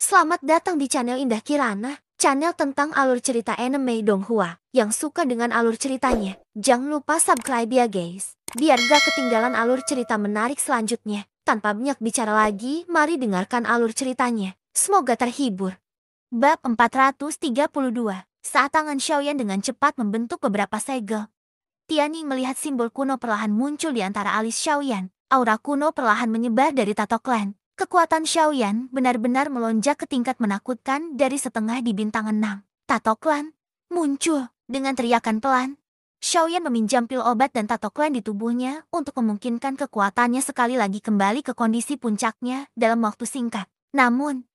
Selamat datang di channel Indah Kirana, channel tentang alur cerita anime Donghua. Yang suka dengan alur ceritanya, jangan lupa subscribe ya guys, biar gak ketinggalan alur cerita menarik selanjutnya. Tanpa banyak bicara lagi, mari dengarkan alur ceritanya. Semoga terhibur. Bab 432. Saat tangan Xiaoyan dengan cepat membentuk beberapa segel, Tianning melihat simbol kuno perlahan muncul di antara alis Xiaoyan. Aura kuno perlahan menyebar dari tato klan. Kekuatan Xiaoyan benar-benar melonjak ke tingkat menakutkan dari setengah di bintang 6. Tato klan muncul dengan teriakan pelan. Xiaoyan meminjam pil obat dan tato klan di tubuhnya untuk memungkinkan kekuatannya sekali lagi kembali ke kondisi puncaknya dalam waktu singkat. Namun,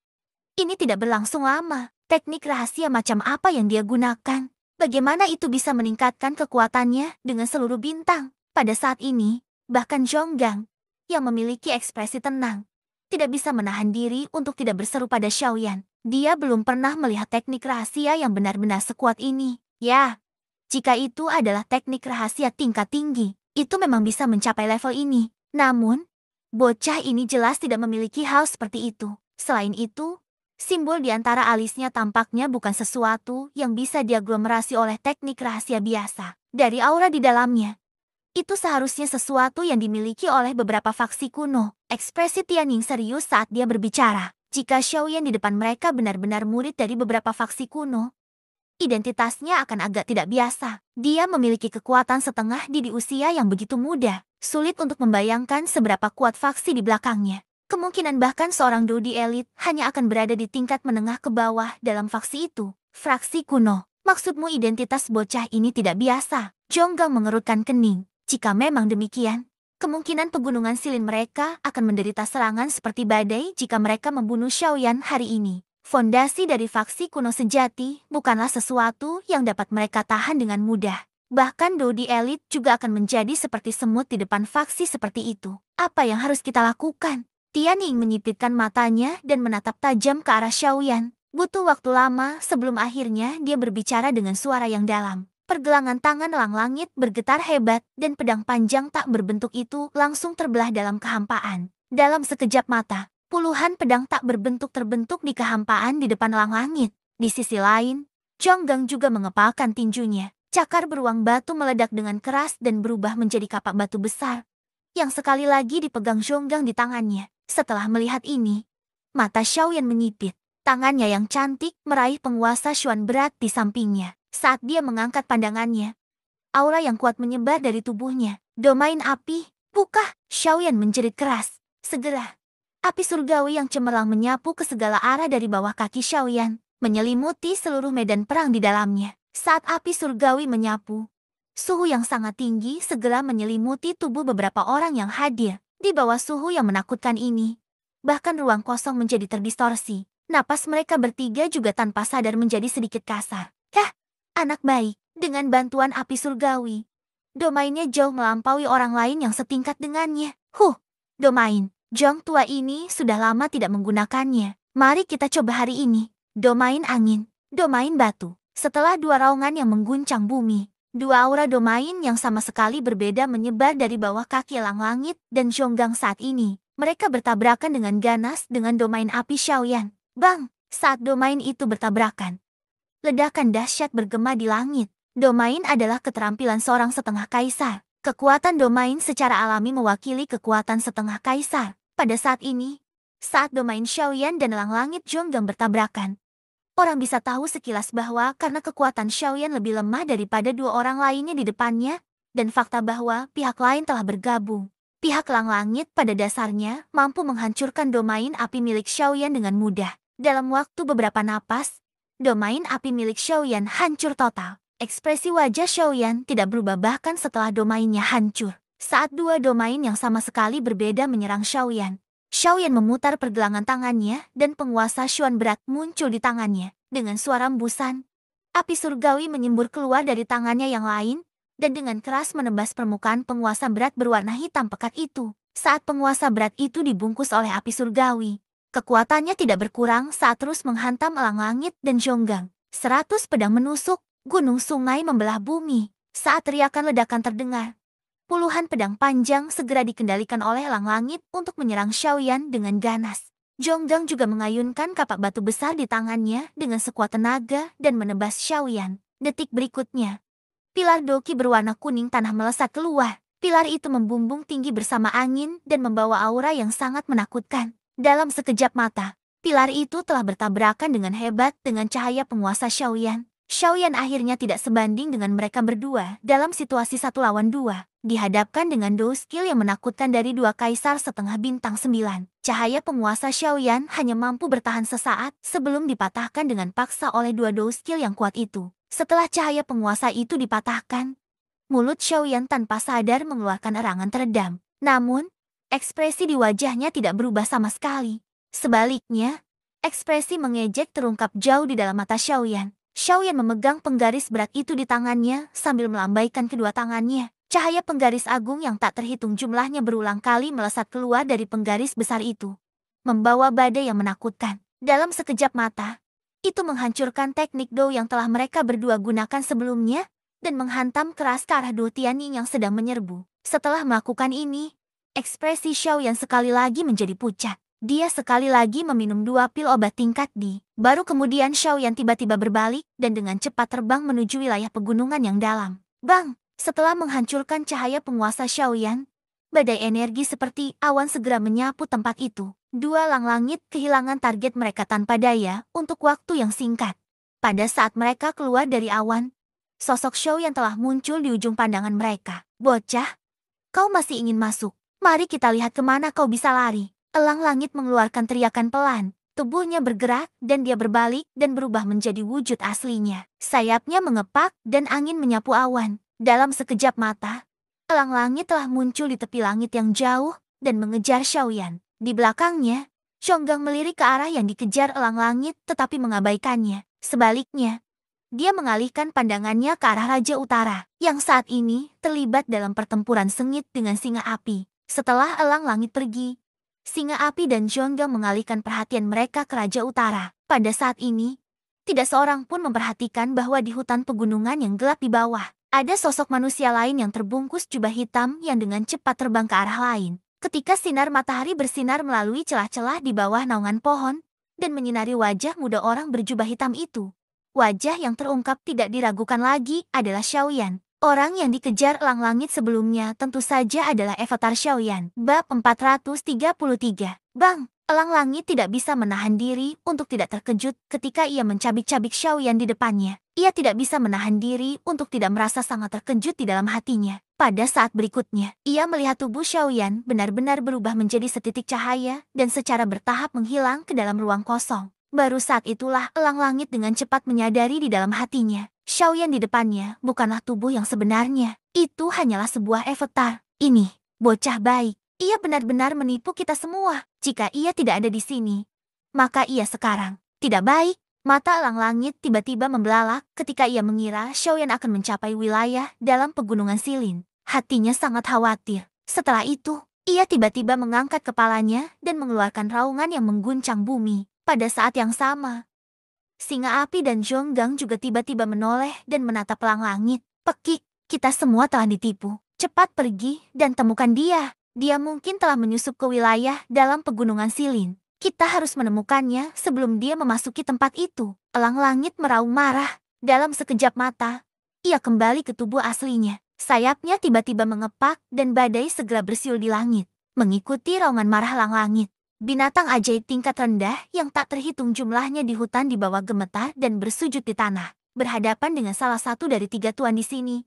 ini tidak berlangsung lama. Teknik rahasia macam apa yang dia gunakan? Bagaimana itu bisa meningkatkan kekuatannya dengan seluruh bintang? Pada saat ini, bahkan Zhonggang, yang memiliki ekspresi tenang, tidak bisa menahan diri untuk tidak berseru pada Xiaoyan. Dia belum pernah melihat teknik rahasia yang benar-benar sekuat ini. Ya, jika itu adalah teknik rahasia tingkat tinggi, itu memang bisa mencapai level ini. Namun, bocah ini jelas tidak memiliki hal seperti itu. Selain itu, simbol di antara alisnya tampaknya bukan sesuatu yang bisa diaglomerasi oleh teknik rahasia biasa. Dari aura di dalamnya, itu seharusnya sesuatu yang dimiliki oleh beberapa faksi kuno. Ekspresi Tianning serius saat dia berbicara. Jika Xiaoyan di depan mereka benar-benar murid dari beberapa faksi kuno, identitasnya akan agak tidak biasa. Dia memiliki kekuatan setengah di usia yang begitu muda. Sulit untuk membayangkan seberapa kuat faksi di belakangnya. Kemungkinan bahkan seorang Dodi elit hanya akan berada di tingkat menengah ke bawah dalam faksi itu. Fraksi kuno. Maksudmu identitas bocah ini tidak biasa? Zhonggang mengerutkan kening. Jika memang demikian, kemungkinan pegunungan silin mereka akan menderita serangan seperti badai jika mereka membunuh Xiaoyan hari ini. Fondasi dari faksi kuno sejati bukanlah sesuatu yang dapat mereka tahan dengan mudah. Bahkan Dodi elit juga akan menjadi seperti semut di depan faksi seperti itu. Apa yang harus kita lakukan? Tianning menyipitkan matanya dan menatap tajam ke arah Xiaoyan. Butuh waktu lama sebelum akhirnya dia berbicara dengan suara yang dalam. Pergelangan tangan elang langit bergetar hebat dan pedang panjang tak berbentuk itu langsung terbelah dalam kehampaan. Dalam sekejap mata, puluhan pedang tak berbentuk terbentuk di kehampaan di depan elang langit. Di sisi lain, Zhonggang juga mengepalkan tinjunya. Cakar beruang batu meledak dengan keras dan berubah menjadi kapak batu besar, yang sekali lagi dipegang Zhonggang di tangannya. Setelah melihat ini, mata Xiaoyan menyipit. Tangannya yang cantik meraih penguasa Xuan berat di sampingnya. Saat dia mengangkat pandangannya, aura yang kuat menyebar dari tubuhnya. Domain api, buka! Xiaoyan menjerit keras. Segera, api surgawi yang cemerlang menyapu ke segala arah dari bawah kaki Xiaoyan, menyelimuti seluruh medan perang di dalamnya. Saat api surgawi menyapu, suhu yang sangat tinggi segera menyelimuti tubuh beberapa orang yang hadir. Di bawah suhu yang menakutkan ini, bahkan ruang kosong menjadi terdistorsi. Napas mereka bertiga juga tanpa sadar menjadi sedikit kasar. Anak baik, dengan bantuan api surgawi, domainnya jauh melampaui orang lain yang setingkat dengannya. Domain, Zhong tua ini sudah lama tidak menggunakannya. Mari kita coba hari ini. Domain angin, domain batu. Setelah dua raungan yang mengguncang bumi, dua aura domain yang sama sekali berbeda menyebar dari bawah kaki elang langit dan Zhonggang saat ini. Mereka bertabrakan dengan ganas dengan domain api Xiaoyan. Bang! Saat domain itu bertabrakan, ledakan dahsyat bergema di langit. Domain adalah keterampilan seorang setengah kaisar. Kekuatan domain secara alami mewakili kekuatan setengah kaisar. Pada saat ini, saat domain Xiaoyan dan elang langit Zhonggang bertabrakan, orang bisa tahu sekilas bahwa karena kekuatan Xiaoyan lebih lemah daripada dua orang lainnya di depannya, dan fakta bahwa pihak lain telah bergabung, pihak elang langit pada dasarnya mampu menghancurkan domain api milik Xiaoyan dengan mudah. Dalam waktu beberapa napas, domain api milik Xiaoyan hancur total. Ekspresi wajah Xiaoyan tidak berubah bahkan setelah domainnya hancur. Saat dua domain yang sama sekali berbeda menyerang Xiaoyan, Xiaoyan memutar pergelangan tangannya dan penguasa Xuan berat muncul di tangannya. Dengan suara embusan, api surgawi menyembur keluar dari tangannya yang lain, dan dengan keras menembas permukaan penguasa berat berwarna hitam pekat itu. Saat penguasa berat itu dibungkus oleh api surgawi, kekuatannya tidak berkurang saat terus menghantam elang langit dan Zhonggang. 100 pedang menusuk, gunung sungai membelah bumi. Saat teriakan ledakan terdengar, puluhan pedang panjang segera dikendalikan oleh elang langit untuk menyerang Xiaoyan dengan ganas. Zhonggang juga mengayunkan kapak batu besar di tangannya dengan sekuat tenaga dan menebas Xiaoyan. Detik berikutnya, pilar doki berwarna kuning tanah melesat keluar. Pilar itu membumbung tinggi bersama angin dan membawa aura yang sangat menakutkan. Dalam sekejap mata, pilar itu telah bertabrakan dengan hebat dengan cahaya penguasa Xiaoyan. Xiaoyan akhirnya tidak sebanding dengan mereka berdua dalam situasi 1 lawan 2. Dihadapkan dengan duo skill yang menakutkan dari 2 kaisar setengah bintang 9. Cahaya penguasa Xiaoyan hanya mampu bertahan sesaat sebelum dipatahkan dengan paksa oleh 2 duo skill yang kuat itu. Setelah cahaya penguasa itu dipatahkan, mulut Xiaoyan tanpa sadar mengeluarkan erangan teredam. Namun, ekspresi di wajahnya tidak berubah sama sekali. Sebaliknya, ekspresi mengejek terungkap jauh di dalam mata Xiaoyan. Xiaoyan memegang penggaris berat itu di tangannya sambil melambaikan kedua tangannya. Cahaya penggaris agung yang tak terhitung jumlahnya berulang kali melesat keluar dari penggaris besar itu, membawa badai yang menakutkan. Dalam sekejap mata, itu menghancurkan teknik Do yang telah mereka berdua gunakan sebelumnya dan menghantam keras ke arah Do Tianning yang sedang menyerbu. Setelah melakukan ini, ekspresi Xiaoyan sekali lagi menjadi pucat. Dia sekali lagi meminum 2 pil obat tingkat D. Baru kemudian Xiaoyan tiba-tiba berbalik dan dengan cepat terbang menuju wilayah pegunungan yang dalam. Bang! Setelah menghancurkan cahaya penguasa Xiaoyan, badai energi seperti awan segera menyapu tempat itu. 2 langit kehilangan target mereka tanpa daya untuk waktu yang singkat. Pada saat mereka keluar dari awan, sosok Xiaoyan telah muncul di ujung pandangan mereka. Bocah, kau masih ingin masuk? Mari kita lihat kemana kau bisa lari. Elang langit mengeluarkan teriakan pelan. Tubuhnya bergerak dan dia berbalik dan berubah menjadi wujud aslinya. Sayapnya mengepak dan angin menyapu awan. Dalam sekejap mata, elang langit telah muncul di tepi langit yang jauh dan mengejar Xiaoyan. Di belakangnya, Zhonggang melirik ke arah yang dikejar elang langit tetapi mengabaikannya. Sebaliknya, dia mengalihkan pandangannya ke arah Raja Utara, yang saat ini terlibat dalam pertempuran sengit dengan singa api. Setelah elang langit pergi, singa api dan Zhonggang mengalihkan perhatian mereka ke Raja Utara. Pada saat ini, tidak seorang pun memperhatikan bahwa di hutan pegunungan yang gelap di bawah, ada sosok manusia lain yang terbungkus jubah hitam yang dengan cepat terbang ke arah lain. Ketika sinar matahari bersinar melalui celah-celah di bawah naungan pohon dan menyinari wajah muda orang berjubah hitam itu, wajah yang terungkap tidak diragukan lagi adalah Xiaoyan. Orang yang dikejar elang langit sebelumnya tentu saja adalah avatar Xiaoyan. Bab 433. Bang! Elang langit tidak bisa menahan diri untuk tidak terkejut ketika ia mencabik-cabik Xiaoyan di depannya. Ia tidak bisa menahan diri untuk tidak merasa sangat terkejut di dalam hatinya. Pada saat berikutnya, ia melihat tubuh Xiaoyan benar-benar berubah menjadi setitik cahaya dan secara bertahap menghilang ke dalam ruang kosong. Baru saat itulah elang langit dengan cepat menyadari di dalam hatinya, Xiaoyan di depannya bukanlah tubuh yang sebenarnya. Itu hanyalah sebuah avatar. Ini, bocah baik. Ia benar-benar menipu kita semua. Jika ia tidak ada di sini, maka ia sekarang tidak baik. Mata elang langit tiba-tiba membelalak ketika ia mengira Xiaoyan akan mencapai wilayah dalam pegunungan Silin. Hatinya sangat khawatir. Setelah itu, ia tiba-tiba mengangkat kepalanya dan mengeluarkan raungan yang mengguncang bumi. Pada saat yang sama, singa api dan Zhonggang juga tiba-tiba menoleh dan menatap elang langit. Pekik, kita semua telah ditipu. Cepat pergi dan temukan dia. Dia mungkin telah menyusup ke wilayah dalam pegunungan Silin. Kita harus menemukannya sebelum dia memasuki tempat itu. Elang langit meraung marah. Dalam sekejap mata, ia kembali ke tubuh aslinya. Sayapnya tiba-tiba mengepak dan badai segera bersiul di langit. Mengikuti raungan marah elang langit, binatang ajaib tingkat rendah yang tak terhitung jumlahnya di hutan di bawah gemetar dan bersujud di tanah. Berhadapan dengan salah satu dari 3 tuan di sini,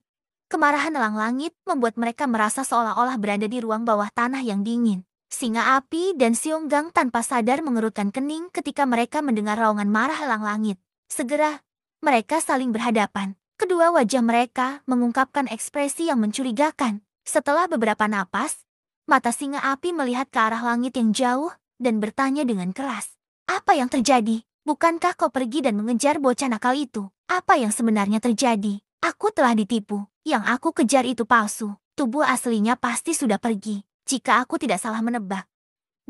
kemarahan elang langit membuat mereka merasa seolah-olah berada di ruang bawah tanah yang dingin. Singa api dan Xionggang tanpa sadar mengerutkan kening ketika mereka mendengar raungan marah elang langit. Segera, mereka saling berhadapan. Kedua wajah mereka mengungkapkan ekspresi yang mencurigakan. Setelah beberapa napas, mata singa api melihat ke arah langit yang jauh dan bertanya dengan keras. Apa yang terjadi? Bukankah kau pergi dan mengejar bocah nakal itu? Apa yang sebenarnya terjadi? Aku telah ditipu. Yang aku kejar itu palsu. Tubuh aslinya pasti sudah pergi. Jika aku tidak salah menebak,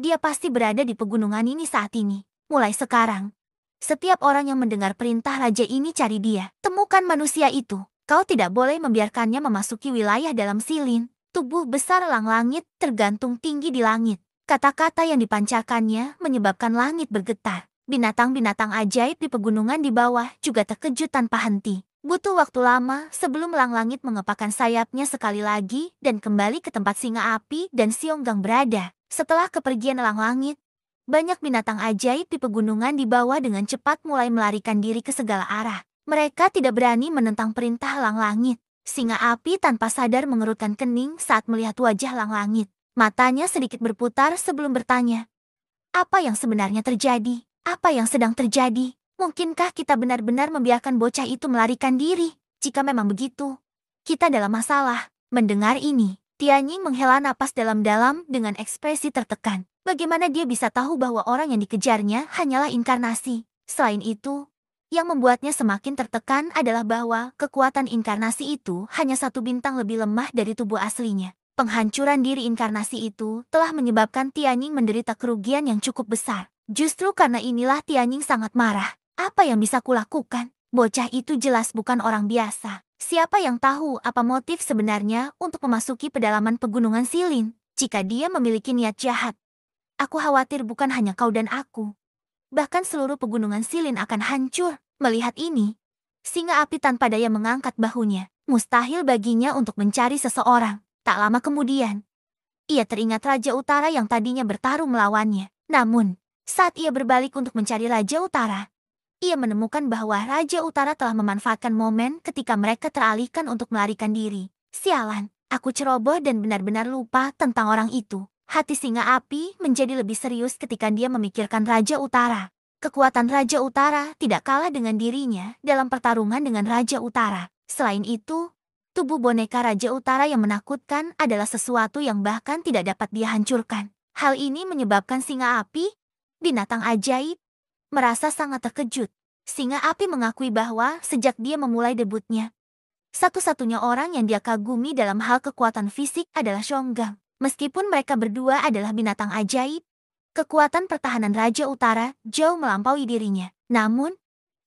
dia pasti berada di pegunungan ini saat ini. Mulai sekarang, setiap orang yang mendengar perintah raja ini cari dia. Temukan manusia itu. Kau tidak boleh membiarkannya memasuki wilayah dalam Silin. Tubuh besar elang langit tergantung tinggi di langit. Kata-kata yang dipancarkannya menyebabkan langit bergetar. Binatang-binatang ajaib di pegunungan di bawah juga terkejut tanpa henti. Butuh waktu lama sebelum elang langit mengepakkan sayapnya sekali lagi dan kembali ke tempat singa api dan Xionggang berada. Setelah kepergian elang langit, banyak binatang ajaib di pegunungan di bawah dengan cepat mulai melarikan diri ke segala arah. Mereka tidak berani menentang perintah elang langit. Singa api tanpa sadar mengerutkan kening saat melihat wajah elang langit. Matanya sedikit berputar sebelum bertanya, apa yang sebenarnya terjadi? Apa yang sedang terjadi? Mungkinkah kita benar-benar membiarkan bocah itu melarikan diri? Jika memang begitu, kita dalam masalah. Mendengar ini, Tianying menghela napas dalam-dalam dengan ekspresi tertekan. Bagaimana dia bisa tahu bahwa orang yang dikejarnya hanyalah inkarnasi? Selain itu, yang membuatnya semakin tertekan adalah bahwa kekuatan inkarnasi itu hanya satu bintang lebih lemah dari tubuh aslinya. Penghancuran diri inkarnasi itu telah menyebabkan Tianying menderita kerugian yang cukup besar. Justru karena inilah Tianying sangat marah. Apa yang bisa kulakukan? Bocah itu jelas bukan orang biasa. Siapa yang tahu apa motif sebenarnya untuk memasuki pedalaman pegunungan Silin? Jika dia memiliki niat jahat, aku khawatir bukan hanya kau dan aku. Bahkan seluruh pegunungan Silin akan hancur. Melihat ini, singa api tanpa daya mengangkat bahunya. Mustahil baginya untuk mencari seseorang. Tak lama kemudian, ia teringat Raja Utara yang tadinya bertarung melawannya. Namun, saat ia berbalik untuk mencari Raja Utara, ia menemukan bahwa Raja Utara telah memanfaatkan momen ketika mereka teralihkan untuk melarikan diri. Sialan, aku ceroboh dan benar-benar lupa tentang orang itu. Hati singa api menjadi lebih serius ketika dia memikirkan Raja Utara. Kekuatan Raja Utara tidak kalah dengan dirinya dalam pertarungan dengan Raja Utara. Selain itu, tubuh boneka Raja Utara yang menakutkan adalah sesuatu yang bahkan tidak dapat dia hancurkan. Hal ini menyebabkan singa api, binatang ajaib, merasa sangat terkejut. Singa api mengakui bahwa sejak dia memulai debutnya, satu-satunya orang yang dia kagumi dalam hal kekuatan fisik adalah Xionggang. Meskipun mereka berdua adalah binatang ajaib, kekuatan pertahanan Raja Utara jauh melampaui dirinya. Namun,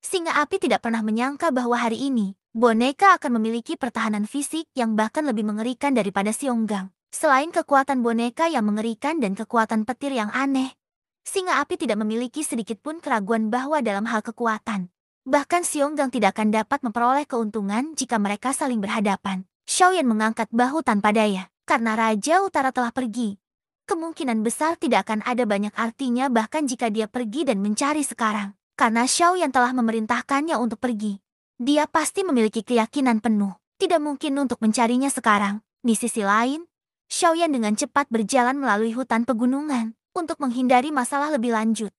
singa api tidak pernah menyangka bahwa hari ini, boneka akan memiliki pertahanan fisik yang bahkan lebih mengerikan daripada Xionggang. Selain kekuatan boneka yang mengerikan dan kekuatan petir yang aneh, singa api tidak memiliki sedikit pun keraguan bahwa dalam hal kekuatan, bahkan Xionggang tidak akan dapat memperoleh keuntungan jika mereka saling berhadapan. Xiaoyan mengangkat bahu tanpa daya. Karena Raja Utara telah pergi, kemungkinan besar tidak akan ada banyak artinya bahkan jika dia pergi dan mencari sekarang. Karena Xiaoyan telah memerintahkannya untuk pergi, dia pasti memiliki keyakinan penuh. Tidak mungkin untuk mencarinya sekarang. Di sisi lain, Xiaoyan dengan cepat berjalan melalui hutan pegunungan untuk menghindari masalah lebih lanjut.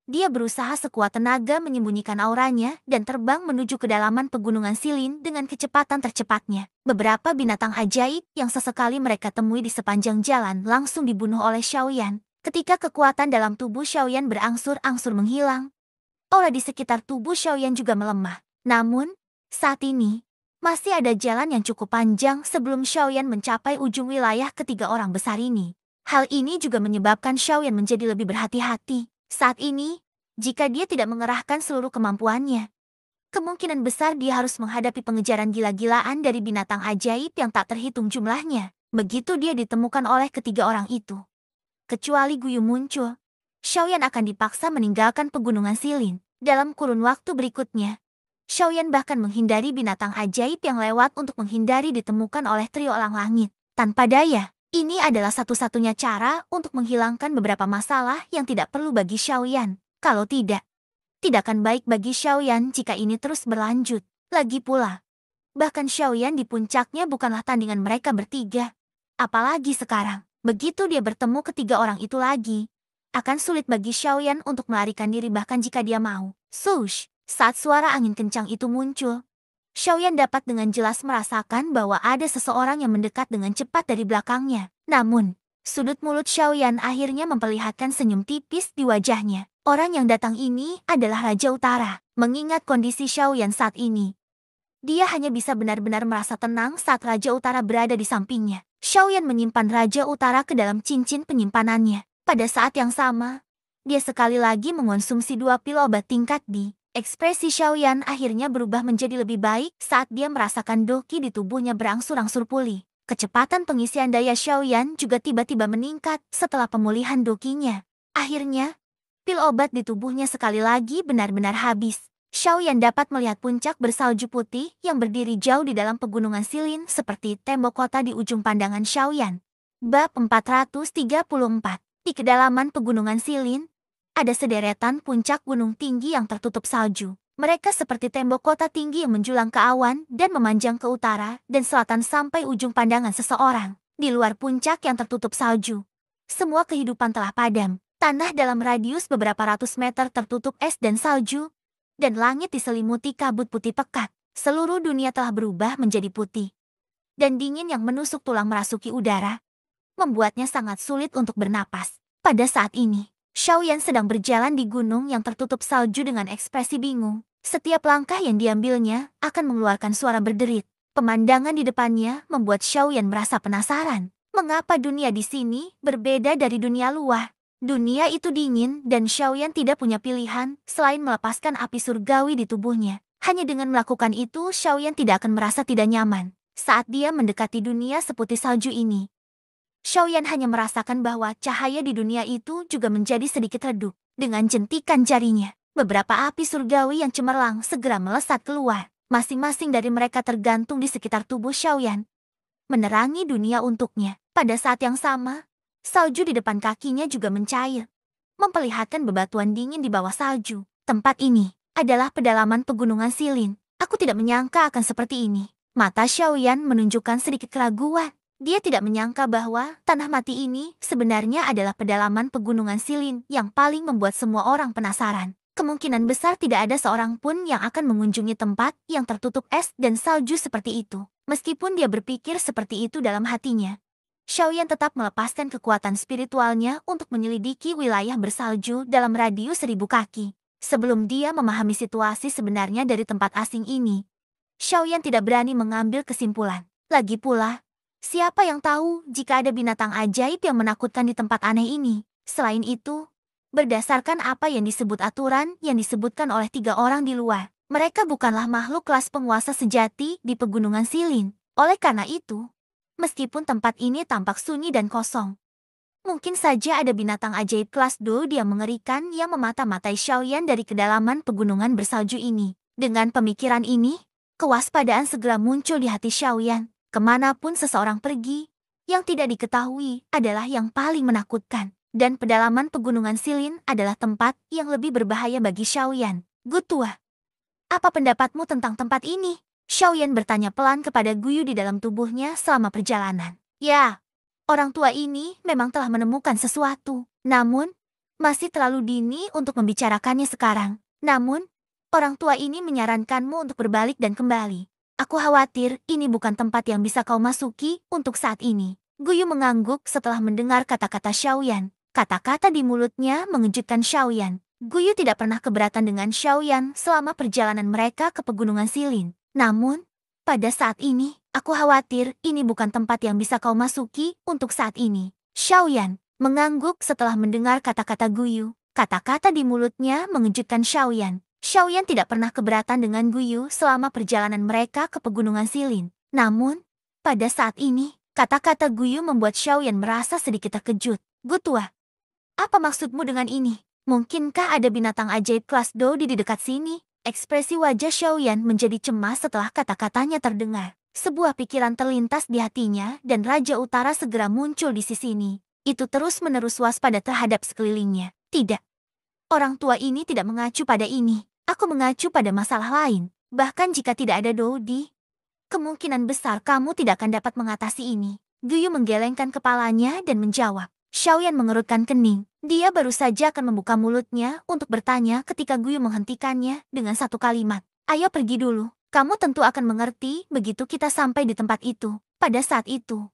Dia berusaha sekuat tenaga menyembunyikan auranya dan terbang menuju kedalaman pegunungan Silin dengan kecepatan tercepatnya. Beberapa binatang ajaib yang sesekali mereka temui di sepanjang jalan langsung dibunuh oleh Xiaoyan. Ketika kekuatan dalam tubuh Xiaoyan berangsur-angsur menghilang, aura di sekitar tubuh Xiaoyan juga melemah. Namun, saat ini, masih ada jalan yang cukup panjang sebelum Xiaoyan mencapai ujung wilayah ketiga orang besar ini. Hal ini juga menyebabkan Xiaoyan menjadi lebih berhati-hati. Saat ini, jika dia tidak mengerahkan seluruh kemampuannya, kemungkinan besar dia harus menghadapi pengejaran gila-gilaan dari binatang ajaib yang tak terhitung jumlahnya. Begitu dia ditemukan oleh ketiga orang itu, kecuali Guyu muncul, Xiaoyan akan dipaksa meninggalkan pegunungan Silin. Dalam kurun waktu berikutnya, Xiaoyan bahkan menghindari binatang ajaib yang lewat untuk menghindari ditemukan oleh trio elang langit. Tanpa daya, ini adalah satu-satunya cara untuk menghilangkan beberapa masalah yang tidak perlu bagi Xiaoyan. Kalau tidak akan baik bagi Xiaoyan jika ini terus berlanjut. Lagi pula, bahkan Xiaoyan di puncaknya bukanlah tandingan mereka bertiga. Apalagi sekarang, begitu dia bertemu ketiga orang itu lagi, akan sulit bagi Xiaoyan untuk melarikan diri bahkan jika dia mau. Sush! Saat suara angin kencang itu muncul, Xiaoyan dapat dengan jelas merasakan bahwa ada seseorang yang mendekat dengan cepat dari belakangnya. Namun, sudut mulut Xiaoyan akhirnya memperlihatkan senyum tipis di wajahnya. Orang yang datang ini adalah Raja Utara. Mengingat kondisi Xiaoyan saat ini, dia hanya bisa benar-benar merasa tenang saat Raja Utara berada di sampingnya. Xiaoyan menyimpan Raja Utara ke dalam cincin penyimpanannya. Pada saat yang sama, dia sekali lagi mengonsumsi 2 pil obat tingkat D. Ekspresi Xiaoyan akhirnya berubah menjadi lebih baik saat dia merasakan doki di tubuhnya berangsur-angsur pulih. Kecepatan pengisian daya Xiaoyan juga tiba-tiba meningkat setelah pemulihan dokinya. Akhirnya, pil obat di tubuhnya sekali lagi benar-benar habis. Xiaoyan dapat melihat puncak bersalju putih yang berdiri jauh di dalam pegunungan Silin seperti tembok kota di ujung pandangan Xiaoyan. Bab 434. Di kedalaman pegunungan Silin, ada sederetan puncak gunung tinggi yang tertutup salju. Mereka seperti tembok kota tinggi yang menjulang ke awan dan memanjang ke utara dan selatan sampai ujung pandangan seseorang. Di luar puncak yang tertutup salju, semua kehidupan telah padam. Tanah dalam radius beberapa ratus meter tertutup es dan salju, dan langit diselimuti kabut putih pekat. Seluruh dunia telah berubah menjadi putih. Dan dingin yang menusuk tulang merasuki udara, membuatnya sangat sulit untuk bernapas. Pada saat ini, Xiaoyan sedang berjalan di gunung yang tertutup salju dengan ekspresi bingung. Setiap langkah yang diambilnya akan mengeluarkan suara berderit. Pemandangan di depannya membuat Xiaoyan merasa penasaran. Mengapa dunia di sini berbeda dari dunia luar? Dunia itu dingin dan Xiaoyan tidak punya pilihan selain melepaskan api surgawi di tubuhnya. Hanya dengan melakukan itu, Xiaoyan tidak akan merasa tidak nyaman saat dia mendekati dunia seputih salju ini. Xiaoyan hanya merasakan bahwa cahaya di dunia itu juga menjadi sedikit redup. Dengan jentikan jarinya, beberapa api surgawi yang cemerlang segera melesat keluar. Masing-masing dari mereka tergantung di sekitar tubuh Xiaoyan, menerangi dunia untuknya. Pada saat yang sama, salju di depan kakinya juga mencair, memperlihatkan bebatuan dingin di bawah salju. Tempat ini adalah pedalaman pegunungan Silin. Aku tidak menyangka akan seperti ini. Mata Xiaoyan menunjukkan sedikit keraguan. Dia tidak menyangka bahwa tanah mati ini sebenarnya adalah pedalaman pegunungan Silin yang paling membuat semua orang penasaran. Kemungkinan besar tidak ada seorang pun yang akan mengunjungi tempat yang tertutup es dan salju seperti itu. Meskipun dia berpikir seperti itu dalam hatinya, Xiaoyan tetap melepaskan kekuatan spiritualnya untuk menyelidiki wilayah bersalju dalam radius 1000 kaki. Sebelum dia memahami situasi sebenarnya dari tempat asing ini, Xiaoyan tidak berani mengambil kesimpulan. Lagi pula, siapa yang tahu jika ada binatang ajaib yang menakutkan di tempat aneh ini? Selain itu, berdasarkan apa yang disebut aturan yang disebutkan oleh 3 orang di luar, mereka bukanlah makhluk kelas penguasa sejati di pegunungan Silin. Oleh karena itu, meskipun tempat ini tampak sunyi dan kosong, mungkin saja ada binatang ajaib kelas Dood yang mengerikan yang memata-matai Xiaoyan dari kedalaman pegunungan bersalju ini. Dengan pemikiran ini, kewaspadaan segera muncul di hati Xiaoyan. Kemanapun seseorang pergi, yang tidak diketahui adalah yang paling menakutkan. Dan pedalaman pegunungan Silin adalah tempat yang lebih berbahaya bagi Xiaoyan. Gutua, apa pendapatmu tentang tempat ini? Xiaoyan bertanya pelan kepada Guyu di dalam tubuhnya selama perjalanan. Ya, orang tua ini memang telah menemukan sesuatu. Namun, masih terlalu dini untuk membicarakannya sekarang. Namun, orang tua ini menyarankanmu untuk berbalik dan kembali. Aku khawatir ini bukan tempat yang bisa kau masuki untuk saat ini. Guyu mengangguk setelah mendengar kata-kata Xiaoyan. Kata-kata di mulutnya mengejutkan Xiaoyan. Guyu tidak pernah keberatan dengan Xiaoyan selama perjalanan mereka ke pegunungan Silin. Namun, pada saat ini, aku khawatir ini bukan tempat yang bisa kau masuki untuk saat ini. Xiaoyan mengangguk setelah mendengar kata-kata Guyu. Kata-kata di mulutnya mengejutkan Xiaoyan. Xiaoyan tidak pernah keberatan dengan Guyu selama perjalanan mereka ke pegunungan Silin. Namun, pada saat ini, kata-kata Guyu membuat Xiaoyan merasa sedikit terkejut. Gutua, apa maksudmu dengan ini? Mungkinkah ada binatang ajaib kelas Dood di dekat sini? Ekspresi wajah Xiaoyan menjadi cemas setelah kata-katanya terdengar. Sebuah pikiran terlintas di hatinya dan Raja Utara segera muncul di sini. Itu terus-menerus waspada terhadap sekelilingnya. Tidak. Orang tua ini tidak mengacu pada ini. Aku mengacu pada masalah lain. Bahkan jika tidak ada Doodi, kemungkinan besar kamu tidak akan dapat mengatasi ini. Guyu menggelengkan kepalanya dan menjawab. Xiaoyan mengerutkan kening. Dia baru saja akan membuka mulutnya untuk bertanya ketika Guyu menghentikannya dengan satu kalimat. Ayo pergi dulu. Kamu tentu akan mengerti begitu kita sampai di tempat itu. Pada saat itu,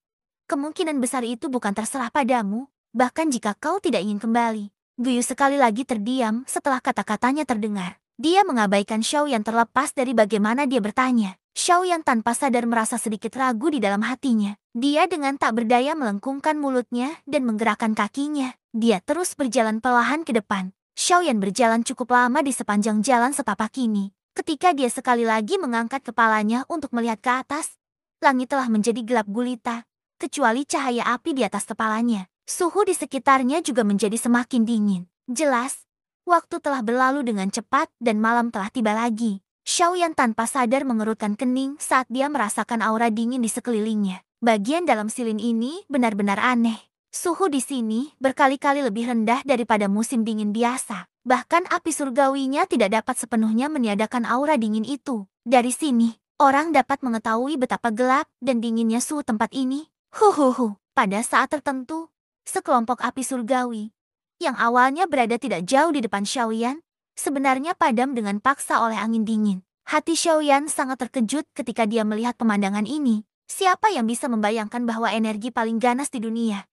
kemungkinan besar itu bukan terserah padamu, bahkan jika kau tidak ingin kembali. Guyu sekali lagi terdiam setelah kata-katanya terdengar. Dia mengabaikan Xiaoyan terlepas dari bagaimana dia bertanya. Xiaoyan tanpa sadar merasa sedikit ragu di dalam hatinya. Dia dengan tak berdaya melengkungkan mulutnya dan menggerakkan kakinya. Dia terus berjalan perlahan ke depan. Xiaoyan berjalan cukup lama di sepanjang jalan setapak ini. Ketika dia sekali lagi mengangkat kepalanya untuk melihat ke atas, Langit telah menjadi gelap gulita, kecuali cahaya api di atas kepalanya. Suhu di sekitarnya juga menjadi semakin dingin. Jelas, waktu telah berlalu dengan cepat dan malam telah tiba lagi. Xiaoyan tanpa sadar mengerutkan kening saat dia merasakan aura dingin di sekelilingnya. Bagian dalam silin ini benar-benar aneh. Suhu di sini berkali-kali lebih rendah daripada musim dingin biasa. Bahkan api surgawinya tidak dapat sepenuhnya meniadakan aura dingin itu. Dari sini, orang dapat mengetahui betapa gelap dan dinginnya suhu tempat ini. Pada saat tertentu, sekelompok api surgawi yang awalnya berada tidak jauh di depan Xiaoyan, sebenarnya padam dengan paksa oleh angin dingin. Hati Xiaoyan sangat terkejut ketika dia melihat pemandangan ini. Siapa yang bisa membayangkan bahwa energi paling ganas di dunia,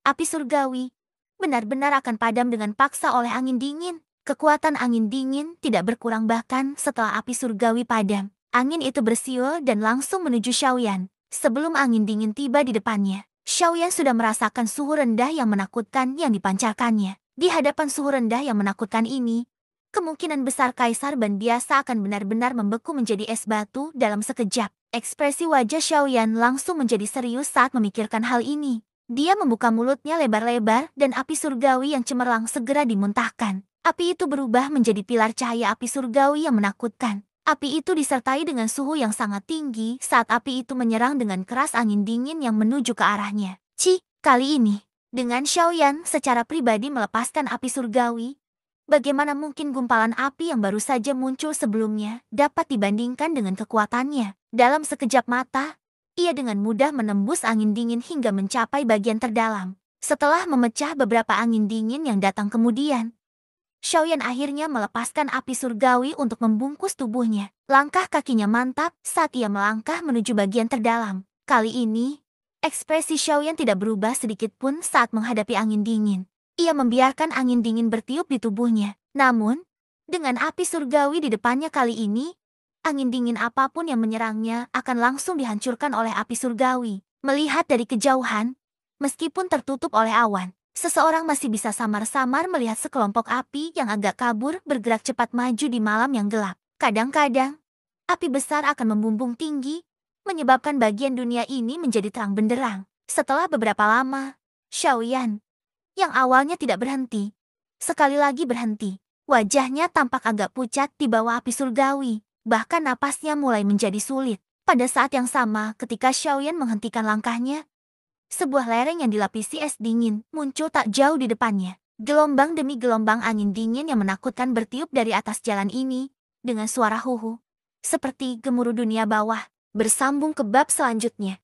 api surgawi, benar-benar akan padam dengan paksa oleh angin dingin. Kekuatan angin dingin tidak berkurang bahkan setelah api surgawi padam. Angin itu bersiul dan langsung menuju Xiaoyan. Sebelum angin dingin tiba di depannya, Xiaoyan sudah merasakan suhu rendah yang menakutkan yang dipancarkannya. Di hadapan suhu rendah yang menakutkan ini, kemungkinan besar Kaisar Ban biasa akan benar-benar membeku menjadi es batu dalam sekejap. Ekspresi wajah Xiaoyan langsung menjadi serius saat memikirkan hal ini. Dia membuka mulutnya lebar-lebar dan api surgawi yang cemerlang segera dimuntahkan. Api itu berubah menjadi pilar cahaya api surgawi yang menakutkan. Api itu disertai dengan suhu yang sangat tinggi saat api itu menyerang dengan keras angin dingin yang menuju ke arahnya. Kali ini, dengan Xiaoyan secara pribadi melepaskan api surgawi, bagaimana mungkin gumpalan api yang baru saja muncul sebelumnya dapat dibandingkan dengan kekuatannya? Dalam sekejap mata, ia dengan mudah menembus angin dingin hingga mencapai bagian terdalam. Setelah memecah beberapa angin dingin yang datang kemudian, Xiaoyan akhirnya melepaskan api surgawi untuk membungkus tubuhnya. Langkah kakinya mantap saat ia melangkah menuju bagian terdalam. Kali ini, ekspresi Xiaoyan tidak berubah sedikit pun saat menghadapi angin dingin. Ia membiarkan angin dingin bertiup di tubuhnya. Namun, dengan api surgawi di depannya kali ini, angin dingin apapun yang menyerangnya akan langsung dihancurkan oleh api surgawi. Melihat dari kejauhan, meskipun tertutup oleh awan, seseorang masih bisa samar-samar melihat sekelompok api yang agak kabur bergerak cepat maju di malam yang gelap. Kadang-kadang, api besar akan membumbung tinggi, menyebabkan bagian dunia ini menjadi terang benderang. Setelah beberapa lama, Xiaoyan, yang awalnya tidak berhenti, sekali lagi berhenti. Wajahnya tampak agak pucat di bawah api surgawi, bahkan napasnya mulai menjadi sulit. Pada saat yang sama ketika Xiaoyan menghentikan langkahnya, sebuah lereng yang dilapisi es dingin muncul tak jauh di depannya. Gelombang demi gelombang angin dingin yang menakutkan bertiup dari atas jalan ini, dengan suara huhu, seperti gemuruh dunia bawah. Bersambung ke bab selanjutnya.